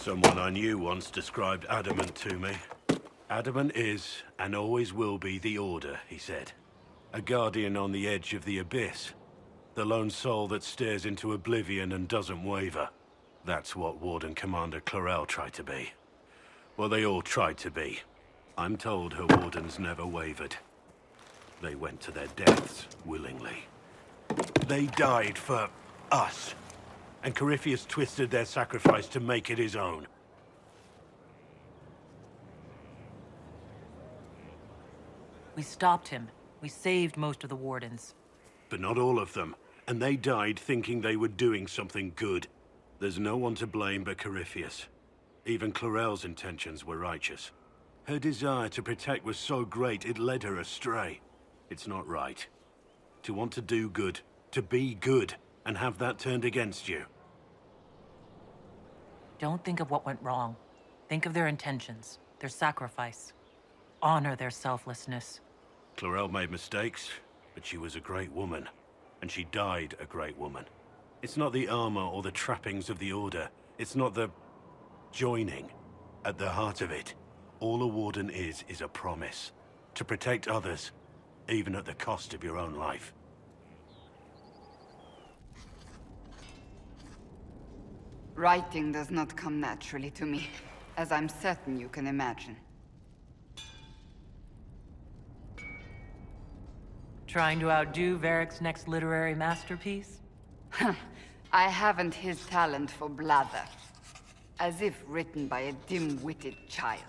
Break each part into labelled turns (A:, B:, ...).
A: Someone I knew once described Adamant to me. Adamant is, and always will be, the Order, he said. A guardian on the edge of the abyss. The lone soul that stares into oblivion and doesn't waver. That's what Warden Commander Clarel tried to be. Well, they all tried to be. I'm told her wardens never wavered. They went to their deaths willingly. They died for us. And Corypheus twisted their sacrifice to make it his own.
B: We stopped him. We saved most of the wardens.
A: But not all of them. And they died thinking they were doing something good. There's no one to blame but Corypheus. Even Clarel's intentions were righteous. Her desire to protect was so great it led her astray. It's not right. To want to do good, to be good, and have that turned against you.
B: Don't think of what went wrong. Think of their intentions, their sacrifice. Honor their selflessness.
A: Clarel made mistakes, but she was a great woman. And she died a great woman. It's not the armor or the trappings of the Order. It's not the joining. At the heart of it, all a warden is a promise. To protect others, even at the cost of your own life.
C: Writing does not come naturally to me, as I'm certain you can imagine.
B: Trying to outdo Varric's next literary masterpiece?
C: I haven't his talent for blather. As if written by a dim-witted child.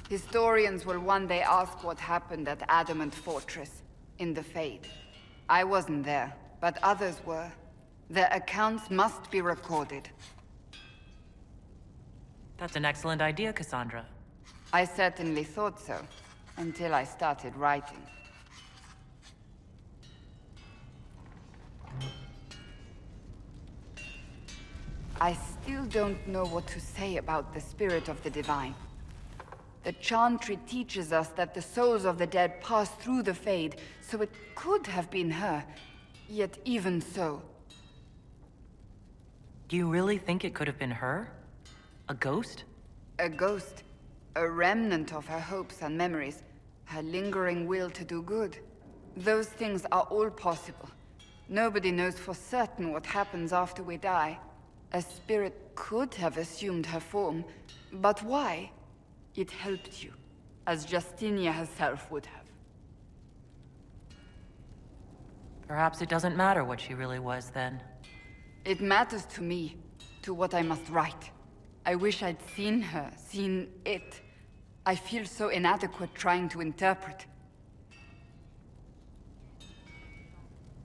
C: Historians will one day ask what happened at Adamant Fortress, in the Fade. I wasn't there, but others were. Their accounts must be recorded.
B: That's an excellent idea, Cassandra.
C: I certainly thought so, until I started writing. I still don't know what to say about the spirit of the divine. The Chantry teaches us that the souls of the dead pass through the Fade, so it could have been her. Yet even so...
B: Do you really think it could have been her? A ghost?
C: A ghost. A remnant of her hopes and memories. Her lingering will to do good. Those things are all possible. Nobody knows for certain what happens after we die. A spirit could have assumed her form, but why? It helped you, as Justinia herself would have.
B: Perhaps it doesn't matter what she really was then.
C: It matters to me, to what I must write. I wish I'd seen her, seen it. I feel so inadequate trying to interpret.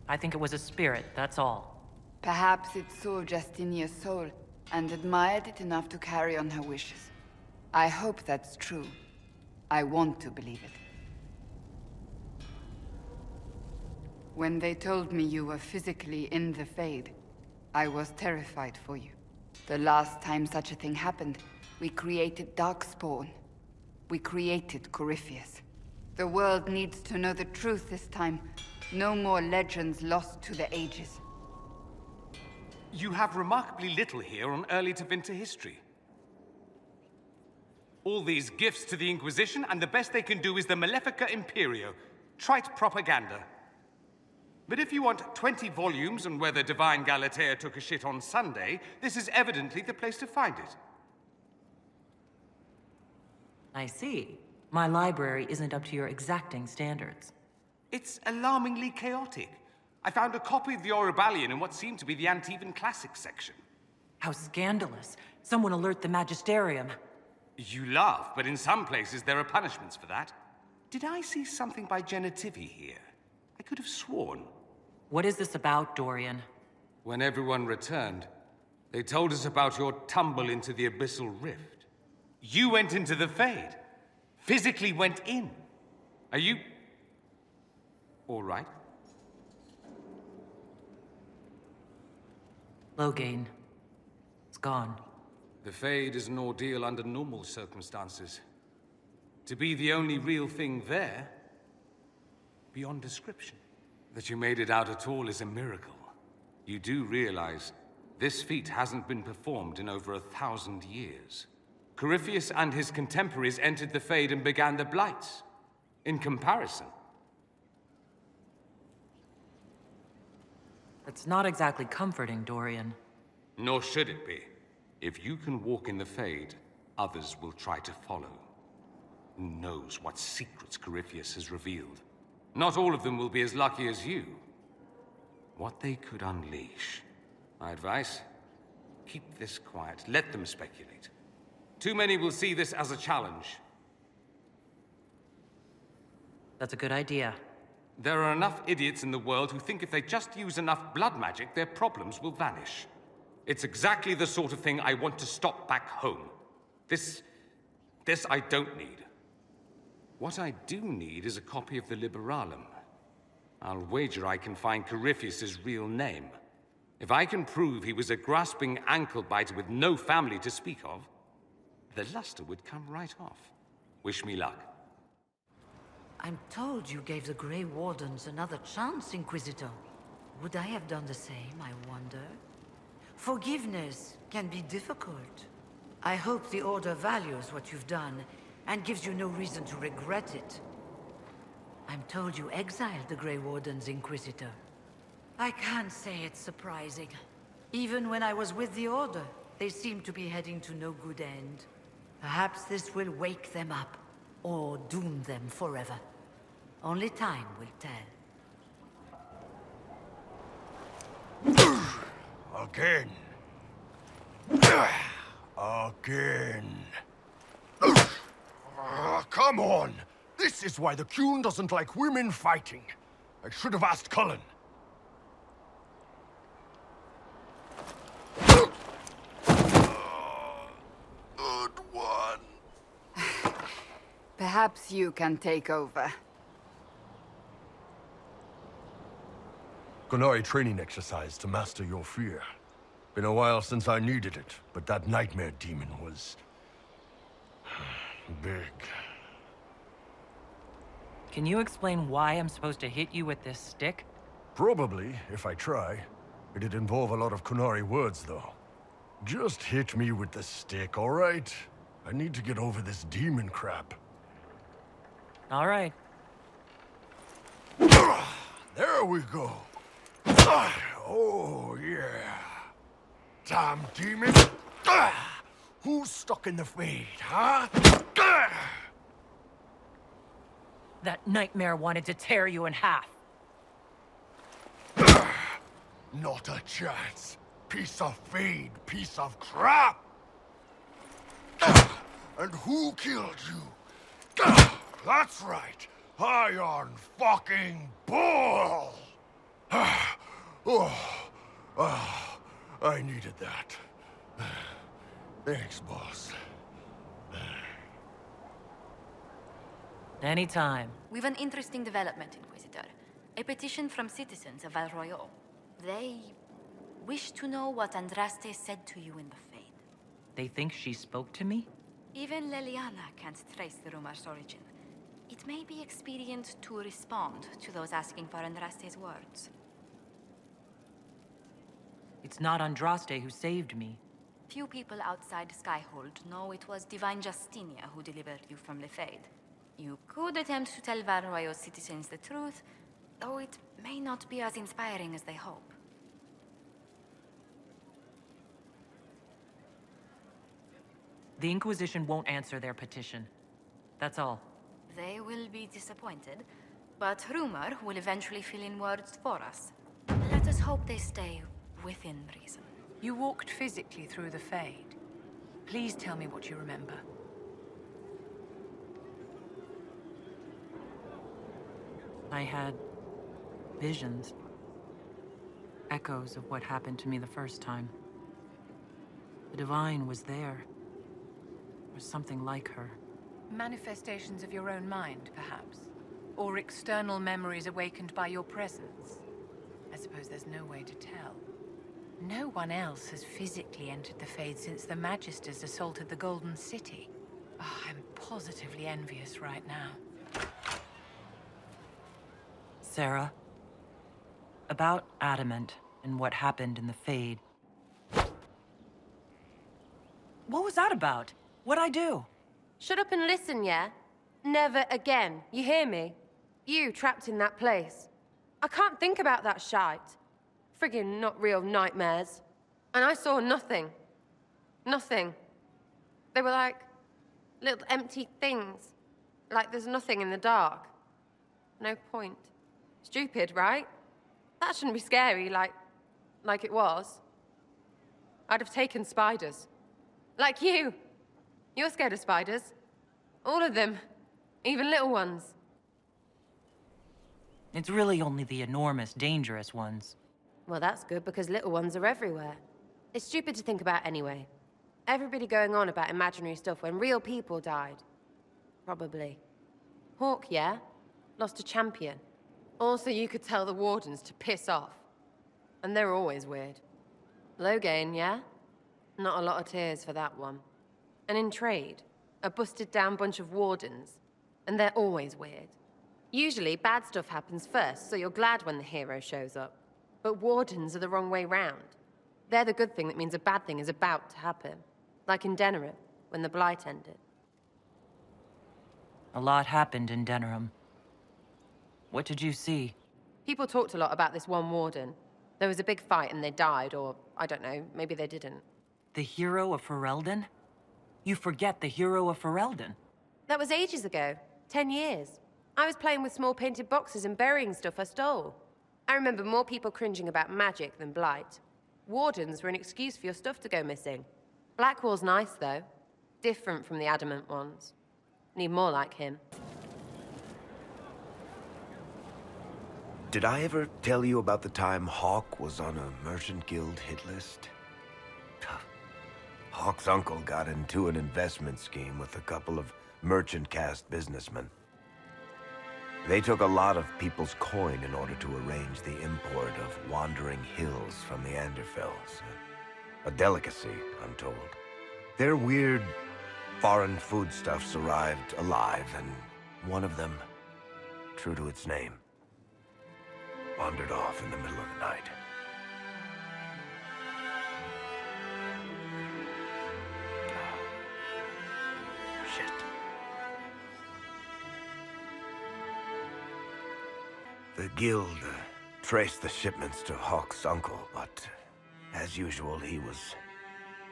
B: I think it was a spirit, that's all.
C: Perhaps it saw Justinia's soul, and admired it enough to carry on her wishes. I hope that's true. I want to believe it. When they told me you were physically in the Fade, I was terrified for you. The last time such a thing happened, we created Darkspawn. We created Corypheus. The world needs to know the truth this time. No more legends lost to the ages.
D: You have remarkably little here on early to Vinter history. All these gifts to the Inquisition, and the best they can do is the Malefica Imperio. Trite propaganda. But if you want 20 volumes on whether Divine Galatea took a shit on Sunday, this is evidently the place to find it.
B: I see. My library isn't up to your exacting standards.
D: It's alarmingly chaotic. I found a copy of the Oribalian in what seemed to be the Antivan Classics section.
B: How scandalous. Someone alert the Magisterium.
D: You laugh, but in some places there are punishments for that. Did I see something by Genitivi here? I could have sworn.
B: What is this about, Dorian?
D: When everyone returned, they told us about your tumble into the Abyssal Rift. You went into the Fade. Physically went in. Are you... all right?
B: Loghain. It's gone.
D: The Fade is an ordeal under normal circumstances. To be the only real thing there, beyond description. That you made it out at all is a miracle. You do realize This feat hasn't been performed in over 1,000 years. Corypheus and his contemporaries entered the Fade and began the Blights. In comparison,
B: It's not exactly comforting, Dorian.
D: nor should it be. If you can walk in the Fade, others will try to follow. Who knows what secrets Corypheus has revealed? Not all of them will be as lucky as you. What they could unleash. My advice? Keep this quiet. Let them speculate. Too many will see this as a challenge.
B: That's a good idea.
D: There are enough idiots in the world who think if they just use enough blood magic, their problems will vanish. It's exactly the sort of thing I want to stop back home. This I don't need. What I do need is a copy of the Liberalum. I'll wager I can find Corypheus's real name. If I can prove he was a grasping ankle-biter with no family to speak of, the luster would come right off. Wish me luck.
E: I'm told you gave the Grey Wardens another chance, Inquisitor. Would I have done the same, I wonder? Forgiveness can be difficult. I hope the Order values what you've done, and gives you no reason to regret it. I'm told you exiled the Grey Wardens, Inquisitor. I can't say it's surprising. Even when I was with the Order, they seemed to be heading to no good end. Perhaps this will wake them up, or doom them forever. Only time will tell.
F: Again. Again. Come on! This is why the Qun doesn't like women fighting. I should have asked Cullen. Good one.
C: Perhaps you can take over.
F: Qunari training exercise to master your fear. Been a while since I needed it, but that nightmare demon was... big.
B: Can you explain why I'm supposed to hit you with this stick?
F: Probably, if I try. It'd involve a lot of Qunari words, though. Just hit me with the stick, all right? I need to get over this demon crap.
B: All right.
F: There we go. Oh, yeah. Damn demon. Who's stuck in the Fade, huh?
B: That nightmare wanted to tear you in half.
F: Not a chance. Piece of Fade, piece of crap. And who killed you? That's right. Iron fucking Bull! I needed that. Thanks, boss.
B: Anytime.
G: We've an interesting development, Inquisitor. A petition from citizens of Valroyo. They wish to know what Andraste said to you in the Fade.
B: They think she spoke to me?
G: Even Leliana can't trace the rumor's origin. It may be expedient to respond to those asking for Andraste's words.
B: It's not Andraste who saved me.
G: Few people outside Skyhold know it was Divine Justinia who delivered you from the Fade. You could attempt to tell Valroyo's citizens the truth, though it may not be as inspiring as they hope.
B: The Inquisition won't answer their petition. That's all.
G: They will be disappointed, but rumor will eventually fill in words for us. Let us hope they stay within reason.
H: You walked physically through the Fade. Please tell me what you remember.
B: I had visions. Echoes of what happened to me the first time. The Divine was there. Or something like her.
H: Manifestations of your own mind, perhaps? Or external memories awakened by your presence? I suppose there's no way to tell. No one else has physically entered the Fade since the Magisters assaulted the Golden City. Oh, I'm positively envious right now.
B: Sera, about Adamant and what happened in the Fade. What was that about? What'd I do?
I: Shut up and listen, yeah? Never again. You hear me? You trapped in that place. I can't think about that shite. Friggin' not real nightmares. And I saw nothing. Nothing. They were like little empty things. Like there's nothing in the dark. No point. Stupid, right? That shouldn't be scary, like it was. I'd have taken spiders. Like you. You're scared of spiders. All of them. Even little ones.
B: It's really only the enormous, dangerous ones.
I: Well, that's good, because little ones are everywhere. It's stupid to think about anyway. Everybody going on about imaginary stuff when real people died. Probably. Hawk, yeah? Lost a champion. Also, you could tell the Wardens to piss off. And they're always weird. Loghain, yeah? Not a lot of tears for that one. And in trade, a busted-down bunch of Wardens. And they're always weird. Usually, bad stuff happens first, so you're glad when the hero shows up. But Wardens are the wrong way round. They're the good thing that means a bad thing is about to happen. Like in Denerim, when the Blight ended.
B: A lot happened in Denerim. What did you see?
I: People talked a lot about this one Warden. There was a big fight and they died, or, I don't know, maybe they didn't.
B: The hero of Ferelden? You forget the hero of Ferelden.
I: That was ages ago. 10 years. I was playing with small painted boxes and burying stuff I stole. I remember more people cringing about magic than Blight. Wardens were an excuse for your stuff to go missing. Blackwall's nice, though. Different from the adamant ones. Need more like him.
J: Did I ever tell you about the time Hawk was on a Merchant Guild hit list? Hawk's uncle got into an investment scheme with a couple of merchant caste businessmen. They took a lot of people's coin in order to arrange the import of wandering hills from the Anderfells. A delicacy, I'm told. Their weird, foreign foodstuffs arrived alive, and one of them, true to its name, wandered off in the middle of the night. Shit. The guild traced the shipments to Hawk's uncle, but as usual, he was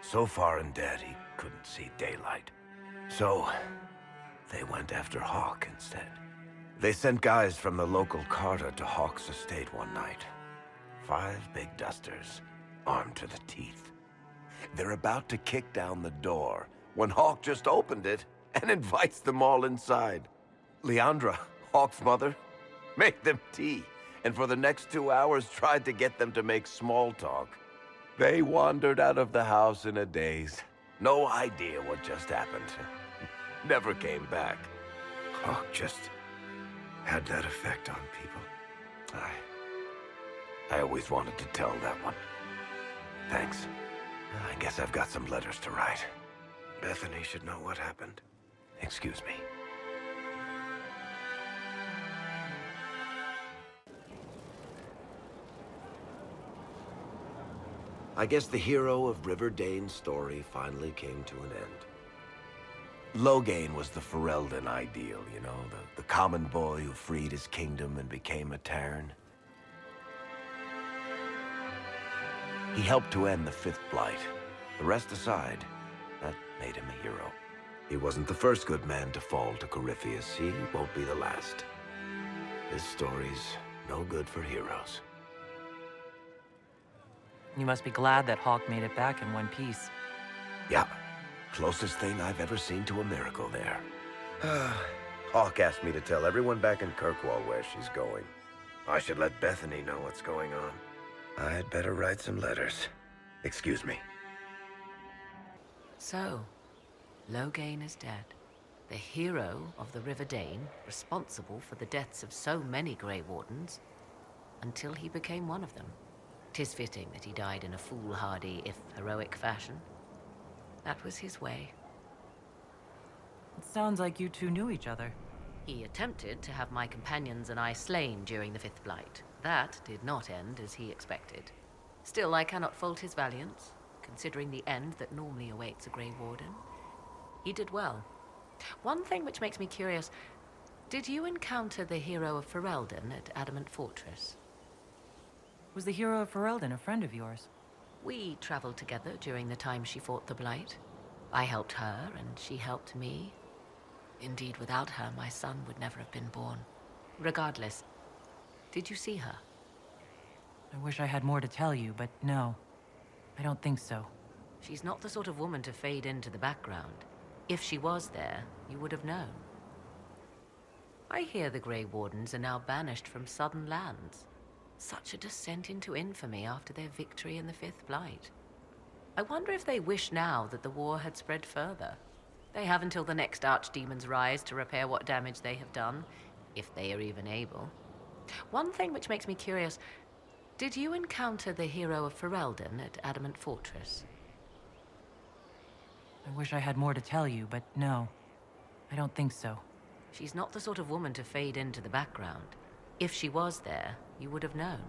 J: so far in debt he couldn't see daylight. So they went after Hawk instead. They sent guys from the local carta to Hawk's estate one night. 5 big dusters, armed to the teeth. They're about to kick down the door when Hawk just opened it and invites them all inside. Leandra, Hawk's mother, made them tea, and for the next 2 hours tried to get them to make small talk. They wandered out of the house in a daze. No idea what just happened. Never came back. Hawk just had that effect on people. I always wanted to tell that one. Thanks. I guess I've got some letters to write. Bethany should know what happened. Excuse me. I guess the hero of River Dane's story finally came to an end. Loghain was the Ferelden ideal, you know, the common boy who freed his kingdom and became a Terran. He helped to end the 5th Blight. The rest aside, that made him a hero. He wasn't the first good man to fall to Corypheus. He won't be the last. This story's no good for heroes.
B: You must be glad that Hawk made it back in one piece.
J: Yeah. Closest thing I've ever seen to a miracle there. Hawk asked me to tell everyone back in Kirkwall where she's going. I should let Bethany know what's going on. I'd better write some letters. Excuse me.
E: So, Loghain is dead. The hero of the River Dane, responsible for the deaths of so many Grey Wardens, until he became one of them. 'Tis fitting that he died in a foolhardy, if heroic fashion. That was his way.
B: It sounds like you two knew each other.
E: He attempted to have my companions and I slain during the 5th Blight. That did not end as he expected. Still, I cannot fault his valiance.
K: considering the end that normally awaits a Grey Warden. He did well. One thing which makes me curious, did you encounter the hero of Ferelden at Adamant Fortress?
B: Was the hero of Ferelden a friend of yours?
K: We traveled together during the time she fought the Blight. I helped her, and she helped me. Indeed, without her, my son would never have been born. Regardless, did you see her?
B: I wish I had more to tell you, but no. I don't think so.
K: She's not the sort of woman to fade into the background. If she was there, you would have known. I hear the Grey Wardens are now banished from southern lands. Such a descent into infamy after their victory in the Fifth Blight. I wonder if they wish now that the war had spread further. They have until the next Archdemon's rise to repair what damage they have done, if they are even able. One thing which makes me curious, did you encounter the hero of Ferelden at Adamant Fortress?
B: I wish I had more to tell you, but no. I don't think so.
K: She's not the sort of woman to fade into the background. If she was there, you would have known.